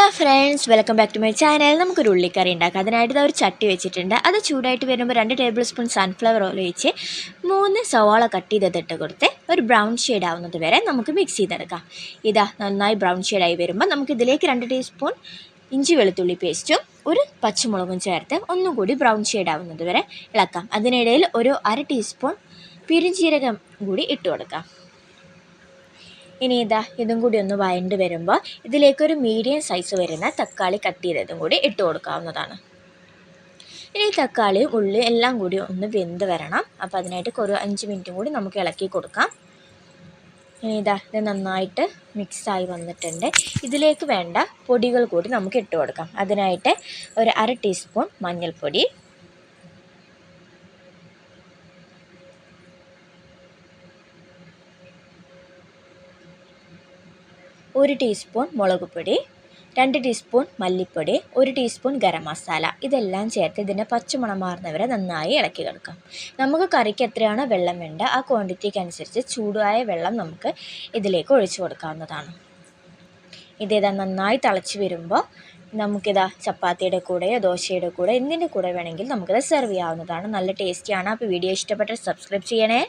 Hello friends, welcome back to my channel. നമുക്കൊരു ഉള്ളിക്കറി ഉണ്ടാക്കാം. അതിനായിട്ട് ഒരു ചട്ടി വെച്ചിട്ടുണ്ട്. അത് ചൂടായിട്ട് വരുമ്പോൾ 2 ടേബിൾ സ്പൂൺ സൺഫ്ലവർ ഓയിൽ ഒഴിച്ച് 3 സവാള കട്ട് ചെയ്തിട്ട് കൊടുത്ത് ഒരു ബ്രൗൺ ഷെയ്ഡ് ആവുന്നത് വരെ നമുക്ക് മിക്സ് ചെയ്തെടുക്കാം. ഇതാ നന്നായി ബ്രൗൺ ഷെയ്ഡായി വരുമ്പോൾ നമുക്ക് ഇതിലേക്ക് 2 ടീസ്പൂൺ ഇഞ്ചി വെളുത്തുള്ളി പേസ്റ്റും ഒരു പച്ചമുളകും ചേർത്ത് ഒന്നുകൂടി ബ്രൗൺ ഷെയ്ഡ് ആവുന്നത് വരെ ഇളക്കാം. അതിനിടയിൽ ഒരു 1/2 ടീസ്പൂൺ പെരുംജീരകം കൂടി ഇട്ട് കൊടുക്കാം. ഇനി ഇതും കൂടി ഒന്ന് വഴണ്ട് വരുമ്പോൾ ഇതിലേക്കൊരു മീഡിയം സൈസ് വരുന്ന തക്കാളി കട്ട് ചെയ്തതും കൂടി ഇട്ട് കൊടുക്കാവുന്നതാണ്. ഇനി തക്കാളിയും ഉള്ളിയും എല്ലാം കൂടി ഒന്ന് വെന്ത് വരണം. അപ്പോൾ അതിനായിട്ട് ഒരു 5 മിനിറ്റും കൂടി നമുക്ക് ഇളക്കി കൊടുക്കാം. ഇനി ഇത് നന്നായിട്ട് മിക്സായി വന്നിട്ടുണ്ട്. ഇതിലേക്ക് വേണ്ട പൊടികൾ കൂടി നമുക്ക് ഇട്ട് കൊടുക്കാം. അതിനായിട്ട് ഒരു 1/2 ടീസ്പൂൺ മഞ്ഞൾപ്പൊടി, 1 ടീസ്പൂൺ മുളക് പൊടി, 2 ടീസ്പൂൺ മല്ലിപ്പൊടി, 1 ടീസ്പൂൺ ഗരം മസാല, ഇതെല്ലാം ചേർത്ത് ഇതിൻ്റെ പച്ചമണം മാറുന്നവരെ നന്നായി ഇളക്കി കൊടുക്കാം. നമുക്ക് കറിക്ക് എത്രയാണോ വെള്ളം വേണ്ട ആ ക്വാണ്ടിറ്റിക്ക് അനുസരിച്ച് ചൂടായ വെള്ളം നമുക്ക് ഇതിലേക്ക് ഒഴിച്ചു കൊടുക്കാവുന്നതാണ്. നന്നായി തിളച്ച് വരുമ്പോൾ ചപ്പാത്തിയുടെ കൂടെയോ ദോശയുടെ കൂടെ എന്തിൻ്റെ കൂടെ വേണമെങ്കിൽ നമുക്കിത് സെർവ് ചെയ്യാവുന്നതാണ്. നല്ല ടേസ്റ്റിയാണ്. അപ്പോൾ വീഡിയോ ഇഷ്ടപ്പെട്ടാൽ സബ്സ്ക്രൈബ് ചെയ്യണേ.